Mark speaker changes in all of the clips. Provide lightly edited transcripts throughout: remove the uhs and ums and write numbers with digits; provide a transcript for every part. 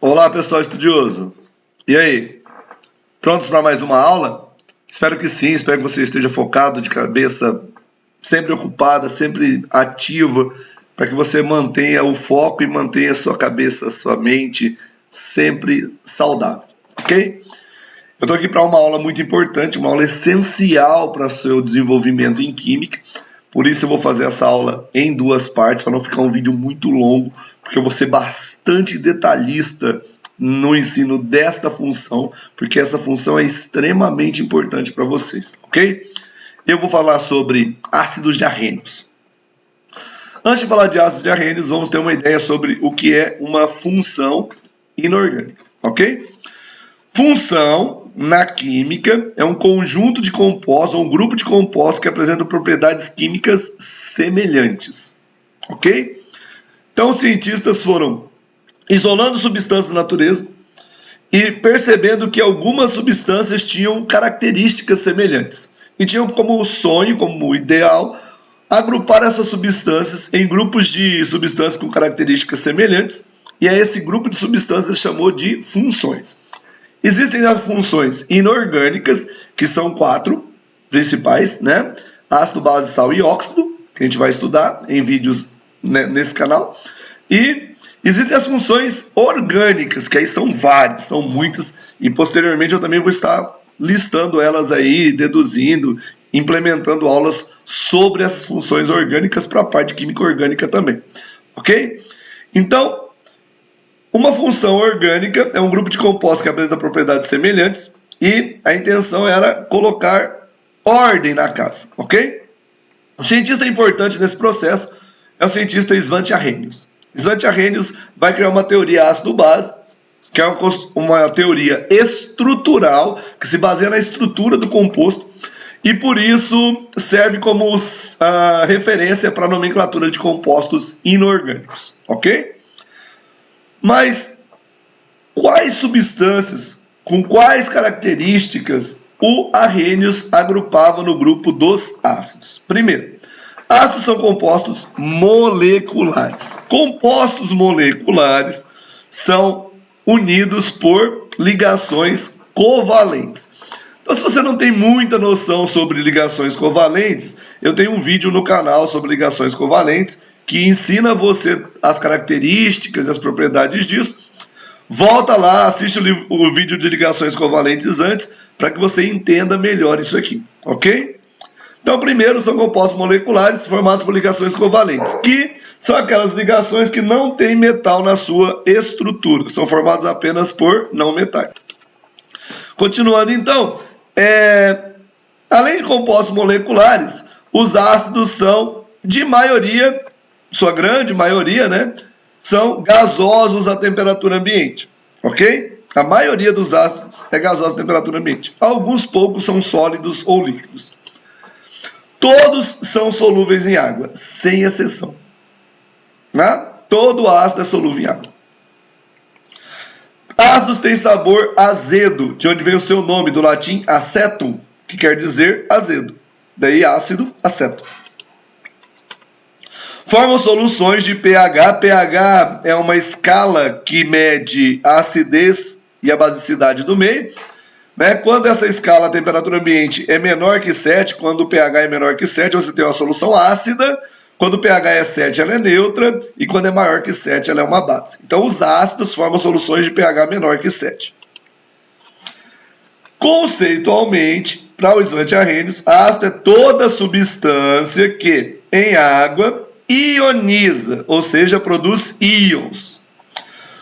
Speaker 1: Olá, pessoal estudioso. E aí? Prontos para mais uma aula? Espero que sim, espero que você esteja focado, de cabeça sempre ocupada, sempre ativa, para que você mantenha o foco e mantenha a sua cabeça, a sua mente sempre saudável, ok? Eu estou aqui para uma aula muito importante, uma aula essencial para o seu desenvolvimento em Química. Por isso eu vou fazer essa aula em duas partes, para não ficar um vídeo muito longo, porque eu vou ser bastante detalhista no ensino desta função, porque essa função é extremamente importante para vocês, ok? Eu vou falar sobre ácidos diarrênicos. Antes de falar de ácidos diarrênicos, vamos ter uma ideia sobre o que é uma função inorgânica, ok? Função, na química, é um conjunto de compostos, ou um grupo de compostos que apresentam propriedades químicas semelhantes, ok? Então, os cientistas foram isolando substâncias da natureza e percebendo que algumas substâncias tinham características semelhantes. E tinham como sonho, como ideal, agrupar essas substâncias em grupos de substâncias com características semelhantes, e a esse grupo de substâncias chamou de funções. Existem as funções inorgânicas, que são 4 principais, né? Ácido, base, sal e óxido, que a gente vai estudar em vídeos nesse canal. E existem as funções orgânicas, que aí são várias, são muitas, e posteriormente eu também vou estar listando elas aí, deduzindo, implementando aulas sobre essas funções orgânicas para a parte de química orgânica também, ok? Então, uma função orgânica é um grupo de compostos que apresenta propriedades semelhantes e a intenção era colocar ordem na casa, ok? O cientista importante nesse processo é o cientista Svante Arrhenius. Svante Arrhenius vai criar uma teoria ácido-base, que é uma teoria estrutural, que se baseia na estrutura do composto, e por isso serve como referência para a nomenclatura de compostos inorgânicos, ok? Mas quais substâncias, com quais características o Arrhenius agrupava no grupo dos ácidos? Primeiro, ácidos são compostos moleculares. Compostos moleculares são unidos por ligações covalentes. Então, se você não tem muita noção sobre ligações covalentes, eu tenho um vídeo no canal sobre ligações covalentes que ensina você as características e as propriedades disso. Volta lá, assiste o vídeo de ligações covalentes antes, para que você entenda melhor isso aqui, ok? Então, primeiro, são compostos moleculares formados por ligações covalentes, que são aquelas ligações que não têm metal na sua estrutura, são formados apenas por não metais. Continuando, então, além de compostos moleculares, os ácidos são, de maioria, sua grande maioria, né, são gasosos à temperatura ambiente, ok? A maioria dos ácidos é gasosa à temperatura ambiente. Alguns poucos são sólidos ou líquidos. Todos são solúveis em água, sem exceção. Né? Todo ácido é solúvel em água. Ácidos têm sabor azedo, de onde vem o seu nome, do latim acetum, que quer dizer azedo. Daí ácido, aceto. Formam soluções de pH. pH é uma escala que mede a acidez e a basicidade do meio. Né? Quando essa escala, a temperatura ambiente, é menor que 7, quando o pH é menor que 7, você tem uma solução ácida. Quando o pH é 7, ela é neutra. E quando é maior que 7, ela é uma base. Então, os ácidos formam soluções de pH menor que 7. Conceitualmente, para o Svante Arrhenius, ácido é toda substância que, em água, ioniza, ou seja, produz íons.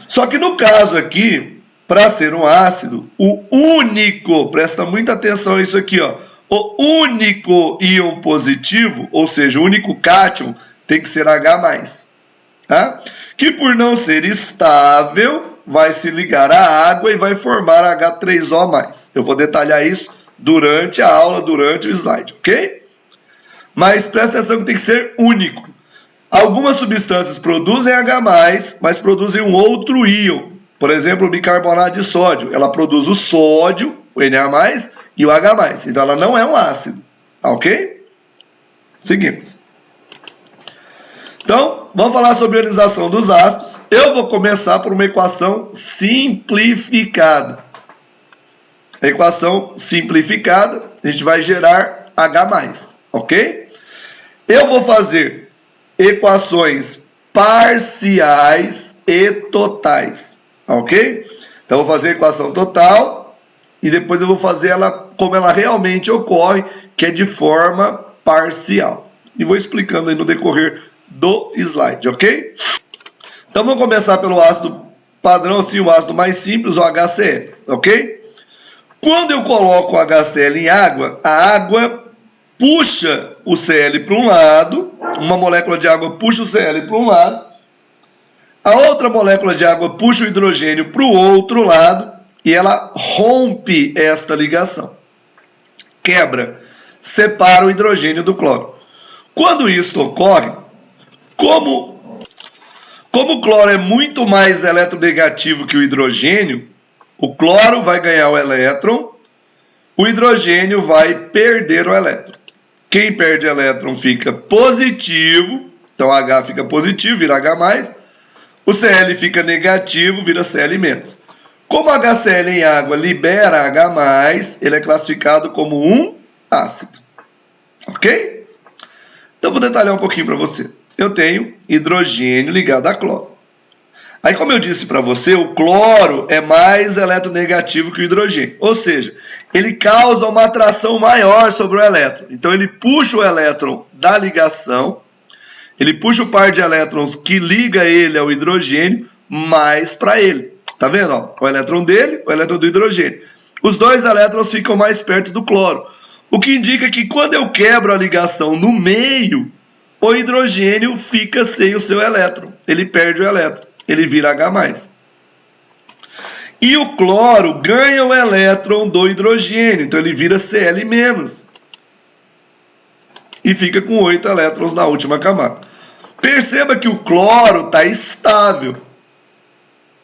Speaker 1: Só que no caso aqui, para ser um ácido, o único, presta muita atenção nisso aqui, ó, o único íon positivo, ou seja, o único cátion, tem que ser H+, tá? Que por não ser estável, vai se ligar à água e vai formar H3O+. Eu vou detalhar isso durante a aula, durante o slide, ok? Mas presta atenção que tem que ser único. Algumas substâncias produzem H+, mas produzem um outro íon. Por exemplo, o bicarbonato de sódio. Ela produz o sódio, o Na+, e o H+. Então, ela não é um ácido. Ok? Seguimos. Então, vamos falar sobre a ionização dos ácidos. Eu vou começar por uma equação simplificada. A equação simplificada, a gente vai gerar H+, ok? Eu vou fazer equações parciais e totais, ok? Então, eu vou fazer a equação total e depois eu vou fazer ela como ela realmente ocorre, que é de forma parcial. E vou explicando aí no decorrer do slide, ok? Então, vamos começar pelo ácido padrão, assim, o ácido mais simples, o HCl, ok? Quando eu coloco o HCl em água, a água puxa o Cl para um lado, uma molécula de água puxa o Cl para um lado, a outra molécula de água puxa o hidrogênio para o outro lado e ela rompe esta ligação. Quebra, separa o hidrogênio do cloro. Quando isso ocorre, como o cloro é muito mais eletronegativo que o hidrogênio, o cloro vai ganhar o elétron, o hidrogênio vai perder o elétron. Quem perde elétron fica positivo, então H fica positivo, vira H+, o Cl fica negativo, vira Cl-. Como HCl em água libera H+, ele é classificado como um ácido. Ok? Então, vou detalhar um pouquinho para você. Eu tenho hidrogênio ligado a cloro. Aí, como eu disse para você, o cloro é mais eletronegativo que o hidrogênio. Ou seja, ele causa uma atração maior sobre o elétron. Então, ele puxa o elétron da ligação, ele puxa o par de elétrons que liga ele ao hidrogênio mais para ele. Tá vendo? Ó, o elétron dele, o elétron do hidrogênio. Os dois elétrons ficam mais perto do cloro. O que indica que quando eu quebro a ligação no meio, o hidrogênio fica sem o seu elétron. Ele perde o elétron. Ele vira H+. E o cloro ganha o elétron do hidrogênio. Então, ele vira Cl-. E fica com 8 elétrons na última camada. Perceba que o cloro está estável.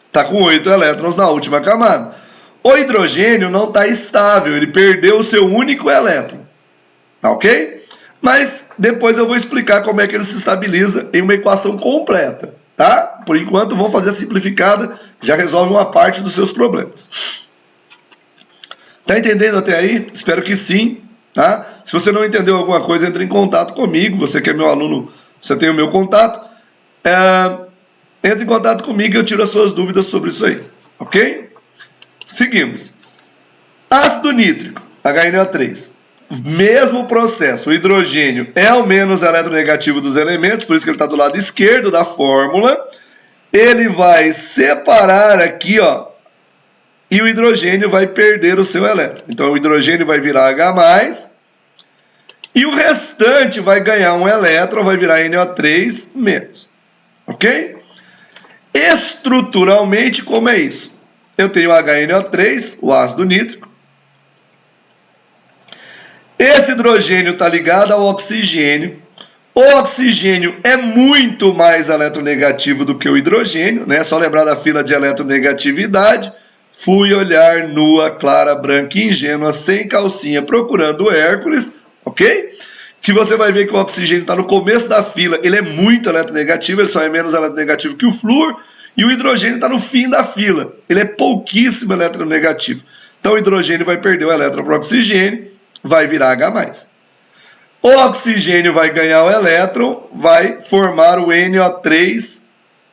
Speaker 1: Está com 8 elétrons na última camada. O hidrogênio não está estável. Ele perdeu o seu único elétron. Ok? Mas depois eu vou explicar como é que ele se estabiliza em uma equação completa. Tá? Por enquanto, vamos fazer a simplificada, já resolve uma parte dos seus problemas. Tá entendendo até aí? Espero que sim. Tá? Se você não entendeu alguma coisa, entre em contato comigo. Você que é meu aluno, você tem o meu contato. Entre em contato comigo e eu tiro as suas dúvidas sobre isso aí. Ok? Seguimos. Ácido nítrico, HNO3. Mesmo processo, o hidrogênio é o menos eletronegativo dos elementos, por isso que ele está do lado esquerdo da fórmula. Ele vai separar aqui, ó, e o hidrogênio vai perder o seu elétron. Então, o hidrogênio vai virar H+, e o restante vai ganhar um elétron, vai virar NO3-. Ok? Estruturalmente, como é isso? Eu tenho HNO3, o ácido nítrico. Esse hidrogênio está ligado ao oxigênio. O oxigênio é muito mais eletronegativo do que o hidrogênio, né? Só lembrar da fila de eletronegatividade. Fui olhar nua, clara, branca e ingênua, sem calcinha, procurando o Hércules, ok? Que você vai ver que o oxigênio está no começo da fila, ele é muito eletronegativo, ele só é menos eletronegativo que o flúor, e o hidrogênio está no fim da fila, ele é pouquíssimo eletronegativo. Então o hidrogênio vai perder o elétron para o oxigênio, vai virar H+. O oxigênio vai ganhar o elétron, vai formar o NO3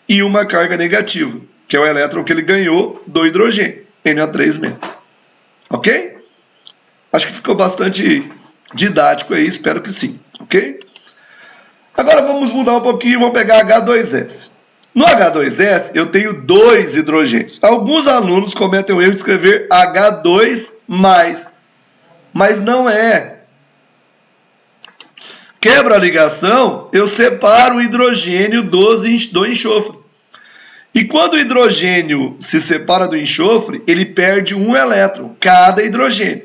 Speaker 1: e uma carga negativa, que é o elétron que ele ganhou do hidrogênio, NO3-. Ok? Acho que ficou bastante didático aí, espero que sim. Ok? Agora vamos mudar um pouquinho e vamos pegar H2S. No H2S eu tenho 2 hidrogênios. Alguns alunos cometem o erro de escrever H2+, mas não é. Quebra a ligação, eu separo o hidrogênio do enxofre. E quando o hidrogênio se separa do enxofre, ele perde um elétron, cada hidrogênio.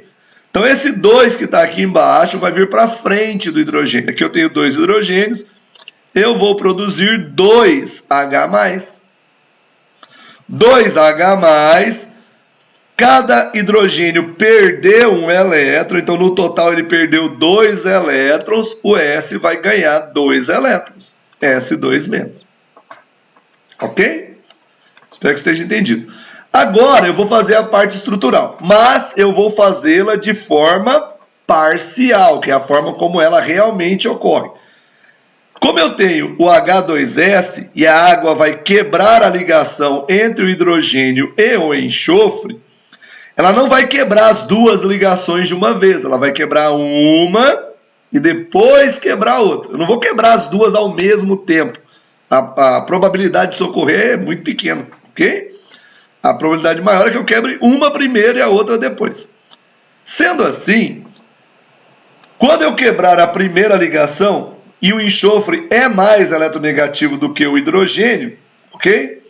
Speaker 1: Então esse 2 que está aqui embaixo vai vir para frente do hidrogênio. Aqui eu tenho 2 hidrogênios, eu vou produzir 2H+. 2H+, cada hidrogênio perdeu um elétron, então no total ele perdeu 2 elétrons, o S vai ganhar 2 elétrons. S2-. Ok? Espero que esteja entendido. Agora eu vou fazer a parte estrutural, mas eu vou fazê-la de forma parcial, que é a forma como ela realmente ocorre. Como eu tenho o H2S e a água vai quebrar a ligação entre o hidrogênio e o enxofre, ela não vai quebrar as duas ligações de uma vez, ela vai quebrar uma e depois quebrar a outra. Eu não vou quebrar as duas ao mesmo tempo. A probabilidade disso ocorrer é muito pequena, ok? A probabilidade maior é que eu quebre uma primeiro e a outra depois. Sendo assim, quando eu quebrar a primeira ligação e o enxofre é mais eletronegativo do que o hidrogênio, ok?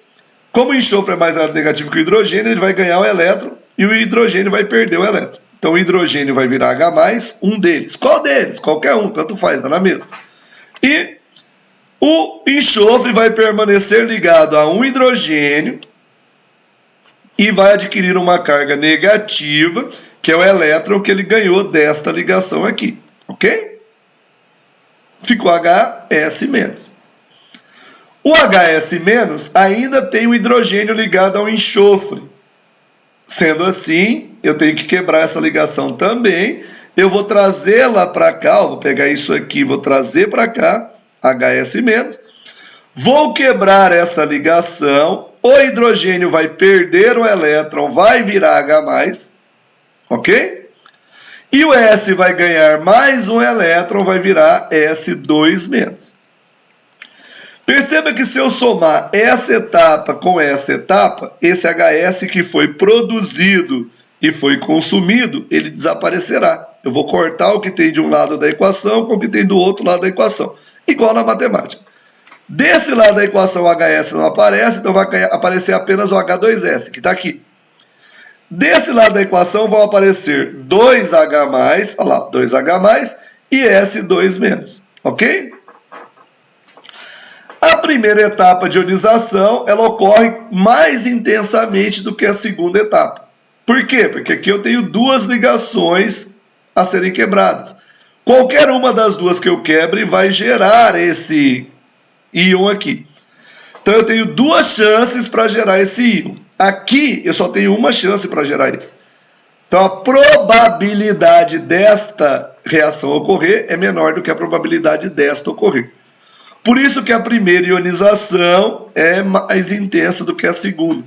Speaker 1: Como o enxofre é mais eletronegativo que o hidrogênio, ele vai ganhar o elétron e o hidrogênio vai perder o elétron. Então o hidrogênio vai virar H+, um deles. Qual deles? Qualquer um, tanto faz, dá na mesma. E o enxofre vai permanecer ligado a um hidrogênio e vai adquirir uma carga negativa, que é o elétron que ele ganhou desta ligação aqui, ok? Ficou HS-. O HS- ainda tem o hidrogênio ligado ao enxofre. Sendo assim, eu tenho que quebrar essa ligação também. Eu vou trazê-la para cá, vou pegar isso aqui, vou trazer para cá, HS-. Vou quebrar essa ligação, o hidrogênio vai perder o elétron, vai virar H+, ok? E o S vai ganhar mais um elétron, vai virar S2-. Perceba que se eu somar essa etapa com essa etapa, esse HS que foi produzido e foi consumido, ele desaparecerá. Eu vou cortar o que tem de um lado da equação com o que tem do outro lado da equação. Igual na matemática. Desse lado da equação o HS não aparece, então vai aparecer apenas o H2S, que está aqui. Desse lado da equação vão aparecer 2H+, olha lá, 2H+, e S2-, ok? A primeira etapa de ionização, ela ocorre mais intensamente do que a segunda etapa. Por quê? Porque aqui eu tenho duas ligações a serem quebradas. Qualquer uma das duas que eu quebre vai gerar esse íon aqui. Então eu tenho duas chances para gerar esse íon. Aqui eu só tenho uma chance para gerar isso. Então a probabilidade desta reação ocorrer é menor do que a probabilidade desta ocorrer. Por isso que a primeira ionização é mais intensa do que a segunda.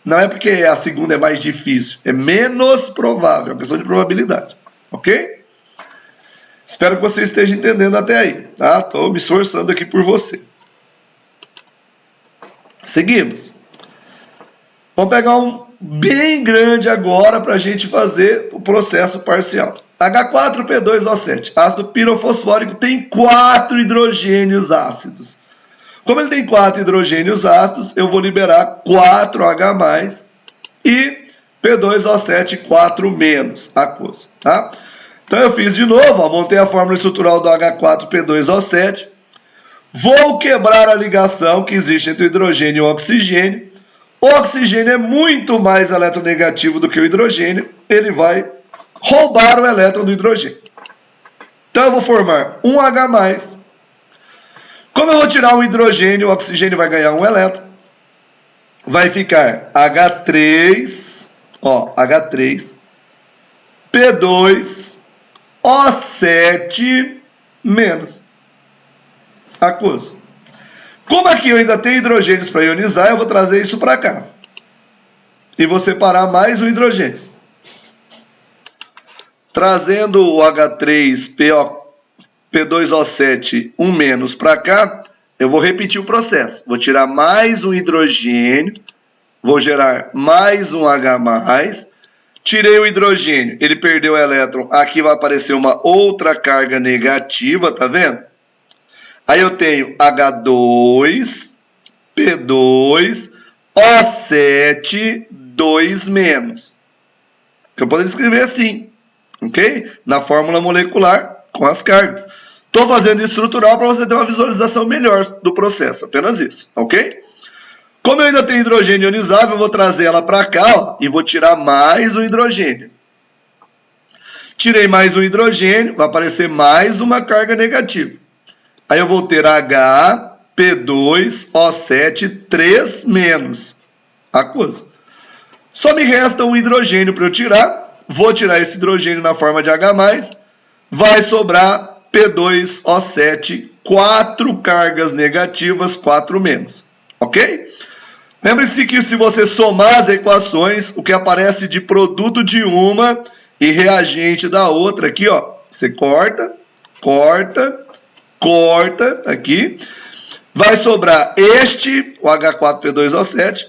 Speaker 1: Não é porque a segunda é mais difícil, é menos provável, é uma questão de probabilidade. Ok? Espero que você esteja entendendo até aí, tá? Estou me esforçando aqui por você. Seguimos. Vamos pegar um bem grande agora para a gente fazer o processo parcial. H4P2O7, ácido pirofosfórico, tem 4 hidrogênios ácidos. Como ele tem 4 hidrogênios ácidos, eu vou liberar 4H+, e P2O7 4- aquoso. Tá? Então eu fiz de novo, ó, montei a fórmula estrutural do H4P2O7, vou quebrar a ligação que existe entre o hidrogênio e o oxigênio. O oxigênio é muito mais eletronegativo do que o hidrogênio, ele vai roubar o elétron do hidrogênio. Então eu vou formar um H+. Como eu vou tirar um hidrogênio, o oxigênio vai ganhar um elétron. Vai ficar H3, ó, H3, P2, O7 menos aquoso. Como aqui eu ainda tenho hidrogênios para ionizar, eu vou trazer isso para cá. E vou separar mais o hidrogênio. Trazendo o H3P2O7 1 menos para cá, eu vou repetir o processo. Vou tirar mais um hidrogênio, vou gerar mais um H+, tirei o hidrogênio, ele perdeu o elétron, aqui vai aparecer uma outra carga negativa, tá vendo? Aí eu tenho H2, P2, O7, 2 menos. Eu posso escrever assim, ok? Na fórmula molecular com as cargas. Estou fazendo estrutural para você ter uma visualização melhor do processo, apenas isso, ok? Como eu ainda tenho hidrogênio ionizável, eu vou trazer ela para cá, ó, e vou tirar mais um hidrogênio. Tirei mais um hidrogênio, vai aparecer mais uma carga negativa. Aí eu vou ter H, P2O7 3 menos aquoso. Só me resta um hidrogênio para eu tirar. Vou tirar esse hidrogênio na forma de H+, vai sobrar P2O7, 4 cargas negativas, 4 menos. Ok? Lembre-se que se você somar as equações, o que aparece de produto de uma e reagente da outra, aqui, ó, você corta, corta, corta, aqui, vai sobrar este, o H4P2O7,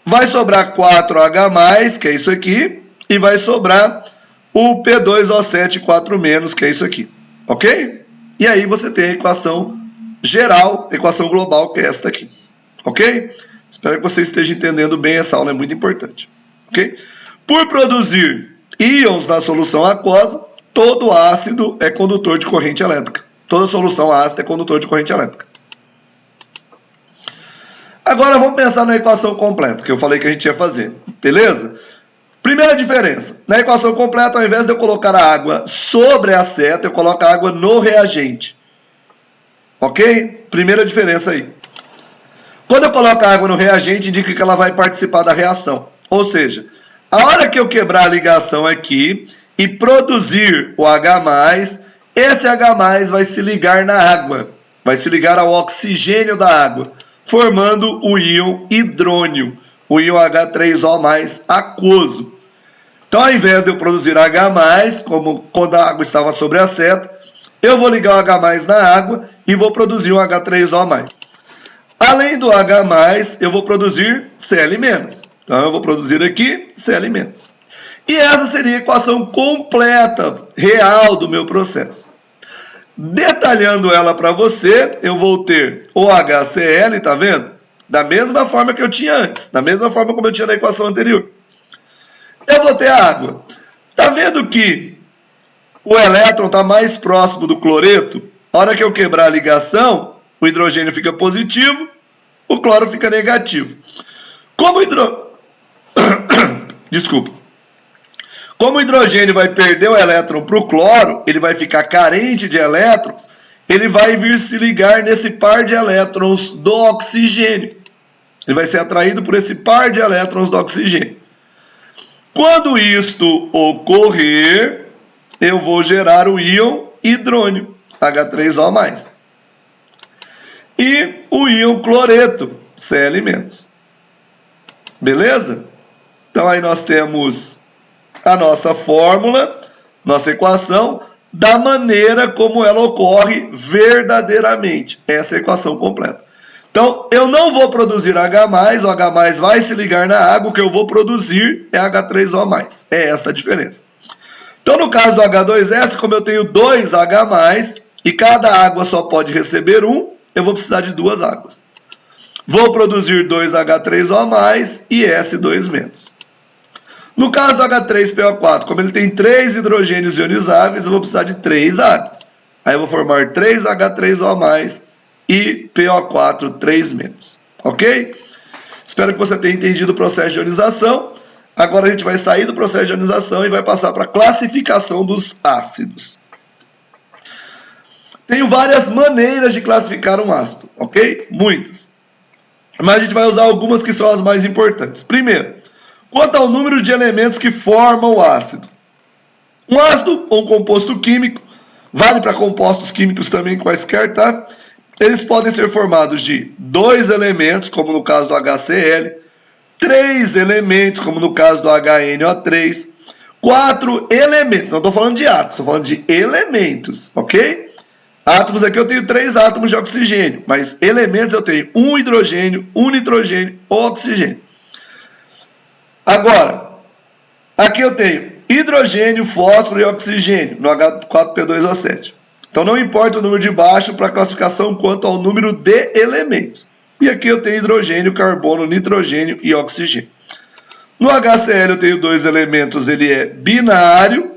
Speaker 1: vai sobrar 4H+, que é isso aqui, e vai sobrar o P2O7 4 menos, que é isso aqui, ok? E aí você tem a equação geral, equação global, que é esta aqui, ok? Espero que você esteja entendendo bem, essa aula é muito importante, ok? Por produzir íons na solução aquosa, todo ácido é condutor de corrente elétrica. Toda solução ácida é condutor de corrente elétrica. Agora vamos pensar na equação completa, que eu falei que a gente ia fazer, beleza? Primeira diferença, na equação completa, ao invés de eu colocar a água sobre a seta, eu coloco a água no reagente. Ok? Primeira diferença aí. Quando eu coloco a água no reagente, indica que ela vai participar da reação. Ou seja, a hora que eu quebrar a ligação aqui e produzir o H+, esse H+, vai se ligar na água, vai se ligar ao oxigênio da água, formando o íon hidrônio, o íon H3O+, aquoso. Então, ao invés de eu produzir H+, como quando a água estava sobre a seta, eu vou ligar o H+ na água e vou produzir o H3O+. Além do H+, eu vou produzir Cl-. Então, eu vou produzir aqui Cl-. E essa seria a equação completa, real do meu processo. Detalhando ela para você, eu vou ter o HCl, tá vendo? Da mesma forma que eu tinha antes, da mesma forma como eu tinha na equação anterior. Eu vou ter a água. Tá vendo que o elétron está mais próximo do cloreto? A hora que eu quebrar a ligação, o hidrogênio fica positivo, o cloro fica negativo. Como Como o hidrogênio vai perder o elétron para o cloro, ele vai ficar carente de elétrons, ele vai vir se ligar nesse par de elétrons do oxigênio. Ele vai ser atraído por esse par de elétrons do oxigênio. Quando isto ocorrer, eu vou gerar o íon hidrônio, H3O+. E o íon cloreto, Cl-. Beleza? Então aí nós temos a nossa fórmula, nossa equação, da maneira como ela ocorre verdadeiramente. Essa é a equação completa. Então, eu não vou produzir H+, o H+ vai se ligar na água, o que eu vou produzir é H3O+. É esta a diferença. Então, no caso do H2S, como eu tenho 2 H+, e cada água só pode receber um, eu vou precisar de 2 águas. Vou produzir 2 H3O+, e S2-. No caso do H3PO4, como ele tem 3 hidrogênios ionizáveis, eu vou precisar de 3 águas. Aí eu vou formar 3 H3O+, e PO4 3-. Ok? Espero que você tenha entendido o processo de ionização. Agora a gente vai sair do processo de ionização e vai passar para a classificação dos ácidos. Tenho várias maneiras de classificar um ácido, ok? Muitas. Mas a gente vai usar algumas que são as mais importantes. Primeiro, quanto ao número de elementos que formam o ácido. Um ácido ou um composto químico, vale para compostos químicos também quaisquer, tá? Eles podem ser formados de 2 elementos, como no caso do HCl, 3 elementos, como no caso do HNO3, 4 elementos, não estou falando de átomos, estou falando de elementos, ok? Átomos aqui eu tenho 3 átomos de oxigênio, mas elementos eu tenho 1 hidrogênio, 1 nitrogênio ou oxigênio. Agora, aqui eu tenho hidrogênio, fósforo e oxigênio no H4P2O7. Então não importa o número de baixo para a classificação quanto ao número de elementos. E aqui eu tenho hidrogênio, carbono, nitrogênio e oxigênio. No HCl eu tenho 2 elementos, ele é binário.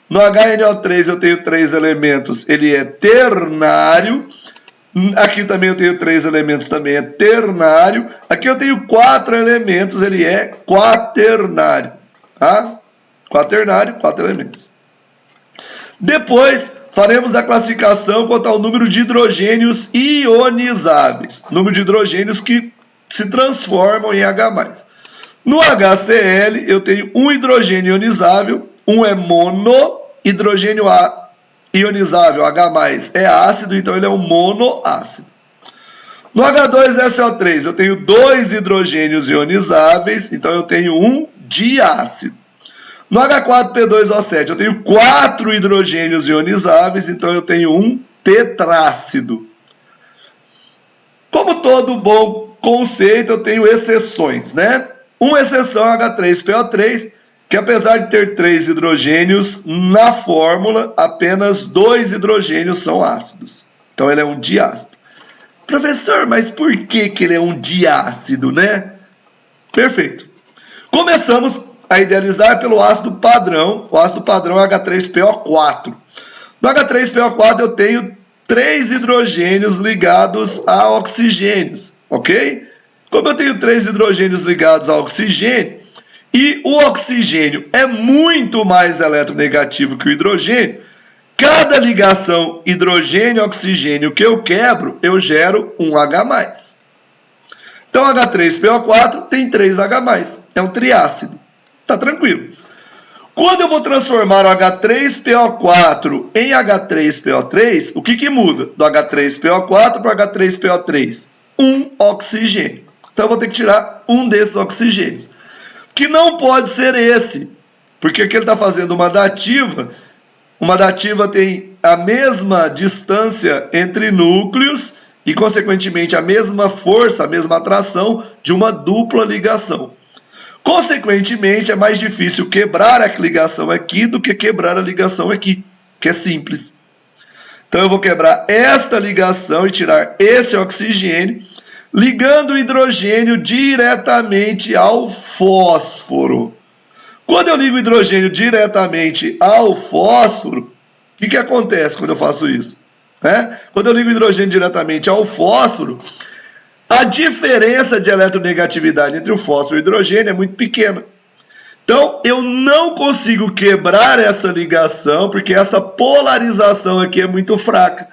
Speaker 1: No HNO3 eu tenho 3 elementos, ele é ternário. Aqui também eu tenho 3 elementos, também é ternário. Aqui eu tenho 4 elementos, ele é quaternário. Tá? Quaternário, 4 elementos. Depois, faremos a classificação quanto ao número de hidrogênios ionizáveis, número de hidrogênios que se transformam em H+. No HCl, eu tenho um hidrogênio ionizável, um é mono, hidrogênio ionizável, H+, é ácido, então ele é um monoácido. No H2SO3, eu tenho dois hidrogênios ionizáveis, então eu tenho um diácido. No H4P2O7, eu tenho 4 hidrogênios ionizáveis, então eu tenho um tetrácido. Como todo bom conceito, eu tenho exceções, né? Uma exceção é H3PO3, que apesar de ter 3 hidrogênios, na fórmula, apenas 2 hidrogênios são ácidos. Então ele é um diácido. Professor, mas por que ele é um diácido, né? Perfeito. Começamos a idealizar pelo ácido padrão. O ácido padrão é H3PO4. No H3PO4 eu tenho 3 hidrogênios ligados a oxigênios, ok? Como eu tenho 3 hidrogênios ligados a oxigênio, e o oxigênio é muito mais eletronegativo que o hidrogênio, cada ligação hidrogênio-oxigênio que eu quebro, eu gero um H+. Então, H3PO4 tem 3H+, é um triácido. Tá tranquilo. Quando eu vou transformar o H3PO4 em H3PO3, o que muda do H3PO4 para o H3PO3? Um oxigênio. Então, eu vou ter que tirar um desses oxigênios. Que não pode ser esse, porque aqui ele está fazendo uma dativa. Uma dativa tem a mesma distância entre núcleos e, consequentemente, a mesma força, a mesma atração de uma dupla ligação. Consequentemente, é mais difícil quebrar a ligação aqui do que quebrar a ligação aqui, que é simples. Então, eu vou quebrar esta ligação e tirar esse oxigênio, ligando o hidrogênio diretamente ao fósforo. Quando eu ligo o hidrogênio diretamente ao fósforo, o que acontece quando eu faço isso? Quando eu ligo o hidrogênio diretamente ao fósforo, a diferença de eletronegatividade entre o fósforo e o hidrogênio é muito pequena. Então, eu não consigo quebrar essa ligação, porque essa polarização aqui é muito fraca.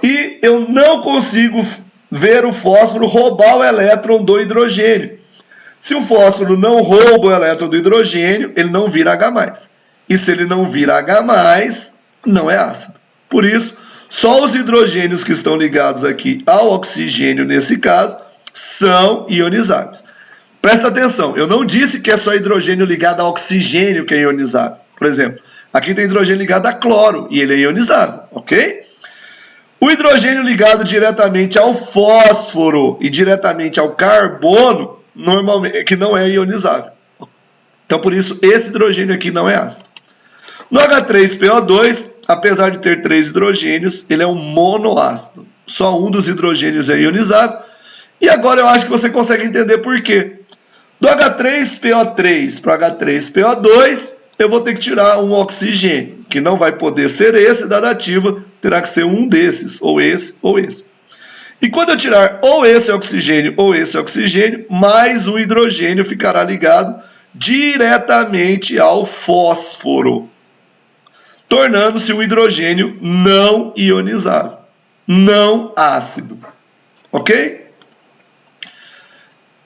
Speaker 1: E eu não consigo ver o fósforo roubar o elétron do hidrogênio. Se o fósforo não rouba o elétron do hidrogênio, ele não vira H+. E se ele não vira H+, não é ácido. Por isso, só os hidrogênios que estão ligados aqui ao oxigênio, nesse caso, são ionizáveis. Presta atenção, eu não disse que é só hidrogênio ligado a oxigênio que é ionizável. Por exemplo, aqui tem hidrogênio ligado a cloro e ele é ionizável, ok? O hidrogênio ligado diretamente ao fósforo e diretamente ao carbono, normalmente, que não é ionizável. Então, por isso, esse hidrogênio aqui não é ácido. No H3PO2, apesar de ter 3 hidrogênios, ele é um monoácido. Só um dos hidrogênios é ionizado. E agora eu acho que você consegue entender por quê. Do H3PO3 para o H3PO2, eu vou ter que tirar um oxigênio, que não vai poder ser esse da dativa, terá que ser um desses, ou esse, ou esse. E quando eu tirar ou esse oxigênio, mais um hidrogênio ficará ligado diretamente ao fósforo, tornando-se um hidrogênio não ionizável, não ácido. Ok?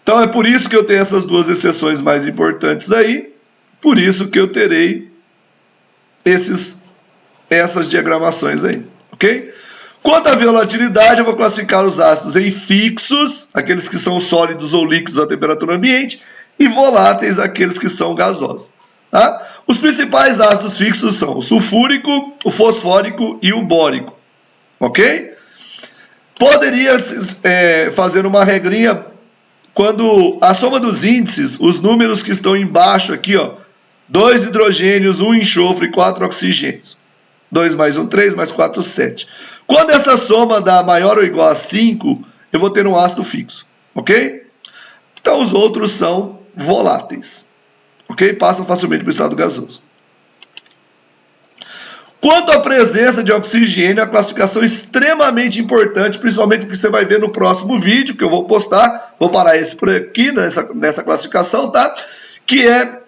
Speaker 1: Então é por isso que eu tenho essas duas exceções mais importantes aí, por isso que eu terei essas diagramações aí, ok? Quanto à volatilidade, eu vou classificar os ácidos em fixos, aqueles que são sólidos ou líquidos à temperatura ambiente, e voláteis, aqueles que são gasosos. Tá? Os principais ácidos fixos são o sulfúrico, o fosfórico e o bórico, ok? Poderia fazer uma regrinha quando a soma dos índices, os números que estão embaixo aqui, ó, 2 hidrogênios, 1 enxofre e 4 oxigênios. 2 mais 1, 3, mais 4, 7. Quando essa soma dá maior ou igual a 5, eu vou ter um ácido fixo, ok? Então os outros são voláteis, ok? Passam facilmente para o estado gasoso. Quanto à presença de oxigênio, a classificação é extremamente importante, principalmente porque você vai ver no próximo vídeo que eu vou postar, vou parar esse por aqui, nessa classificação, tá? Que é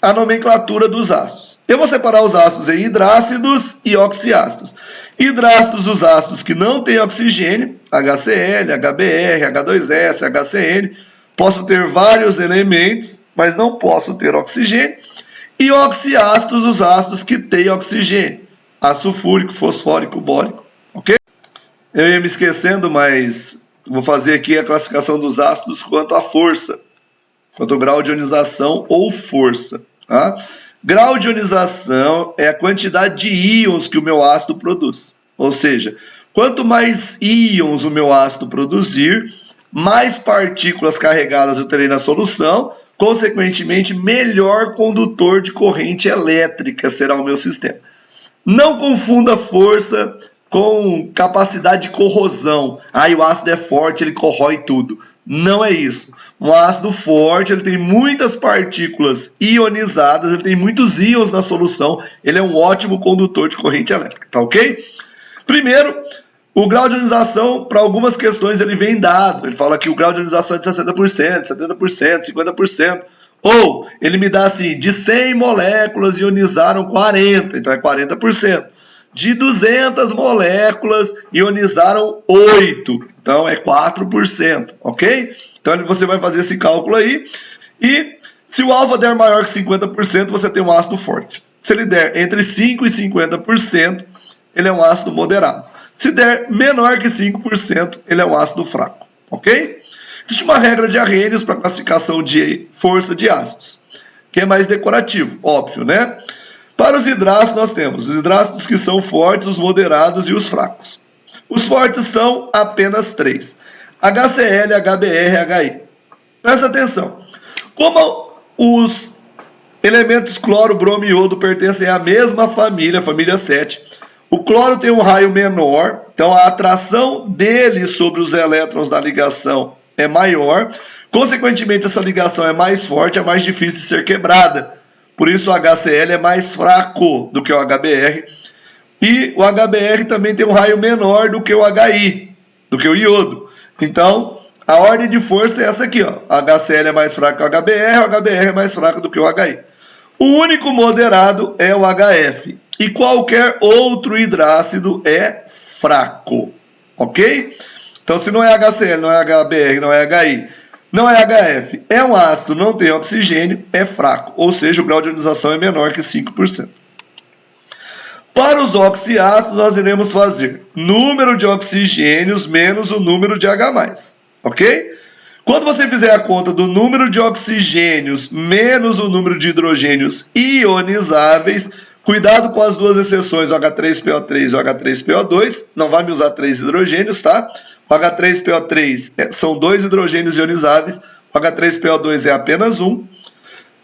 Speaker 1: a nomenclatura dos ácidos. Eu vou separar os ácidos em hidrácidos e oxiácidos. Hidrácidos, os ácidos que não têm oxigênio, HCl, HBr, H2S, HCN. Posso ter vários elementos, mas não posso ter oxigênio. E oxiácidos, os ácidos que têm oxigênio, ácido sulfúrico, fosfórico, bórico, ok? Eu ia me esquecendo, mas vou fazer aqui a classificação dos ácidos quanto à força, quanto ao grau de ionização ou força, tá? Grau de ionização é a quantidade de íons que o meu ácido produz, ou seja, quanto mais íons o meu ácido produzir, mais partículas carregadas eu terei na solução, consequentemente, melhor condutor de corrente elétrica será o meu sistema. Não confunda força com capacidade de corrosão. Aí o ácido é forte, ele corrói tudo. Não é isso. Um ácido forte, ele tem muitas partículas ionizadas, ele tem muitos íons na solução, ele é um ótimo condutor de corrente elétrica, tá ok? Primeiro, o grau de ionização, para algumas questões, ele vem dado. Ele fala que o grau de ionização é de 60%, 70%, 50%. Ou ele me dá assim, de 100 moléculas ionizaram 40, então é 40%. De 200 moléculas ionizaram 8, então é 4%, ok? Então você vai fazer esse cálculo aí. E se o alfa der maior que 50%, você tem um ácido forte. Se ele der entre 5% e 50%, ele é um ácido moderado. Se der menor que 5%, ele é um ácido fraco, ok? Existe uma regra de Arrhenius para classificação de força de ácidos, que é mais decorativo, óbvio, né? Para os hidrácidos, nós temos os hidrácidos que são fortes, os moderados e os fracos. Os fortes são apenas 3. HCl, HBr, HI. Presta atenção. Como os elementos cloro, bromo e iodo pertencem à mesma família, a família 7, o cloro tem um raio menor, então a atração dele sobre os elétrons da ligação é maior. Consequentemente, essa ligação é mais forte, é mais difícil de ser quebrada. Por isso o HCl é mais fraco do que o HBr. E o HBr também tem um raio menor do que o HI, do que o iodo. Então, a ordem de força é essa aqui, ó. O HCl é mais fraco que o HBr é mais fraco do que o HI. O único moderado é o HF. E qualquer outro hidrácido é fraco, ok? Então, se não é HCl, não é HBr, não é HI, não é HF, é um ácido, não tem oxigênio, é fraco. Ou seja, o grau de ionização é menor que 5%. Para os oxiácidos, nós iremos fazer número de oxigênios menos o número de H+, ok? Quando você fizer a conta do número de oxigênios menos o número de hidrogênios ionizáveis, cuidado com as duas exceções, o H3PO3 e o H3PO2, não vai me usar 3 hidrogênios, tá? O H3PO3 são 2 hidrogênios ionizáveis, o H3PO2 é apenas 1.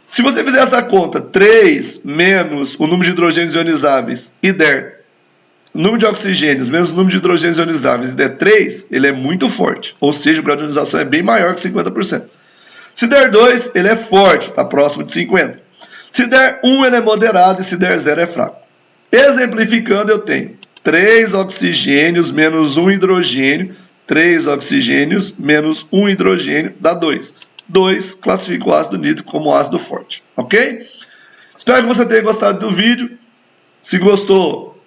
Speaker 1: Se você fizer essa conta, 3 menos o número de hidrogênios ionizáveis e der o número de oxigênios menos o número de hidrogênios ionizáveis e der 3, ele é muito forte, ou seja, o grau de ionização é bem maior que 50%. Se der 2, ele é forte, está próximo de 50%. Se der 1, ele é moderado e se der 0, é fraco. Exemplificando, eu tenho 3 oxigênios menos 1 hidrogênio, 3 oxigênios menos 1 hidrogênio dá 2. 2 classifica o ácido nítrico como ácido forte, ok? Espero que você tenha gostado do vídeo. Se gostou,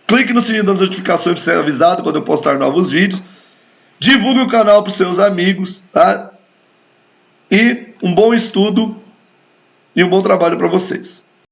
Speaker 1: clique no sininho das notificações para ser avisado quando eu postar novos vídeos. Divulgue o canal para os seus amigos, tá? E um bom estudo e um bom trabalho para vocês.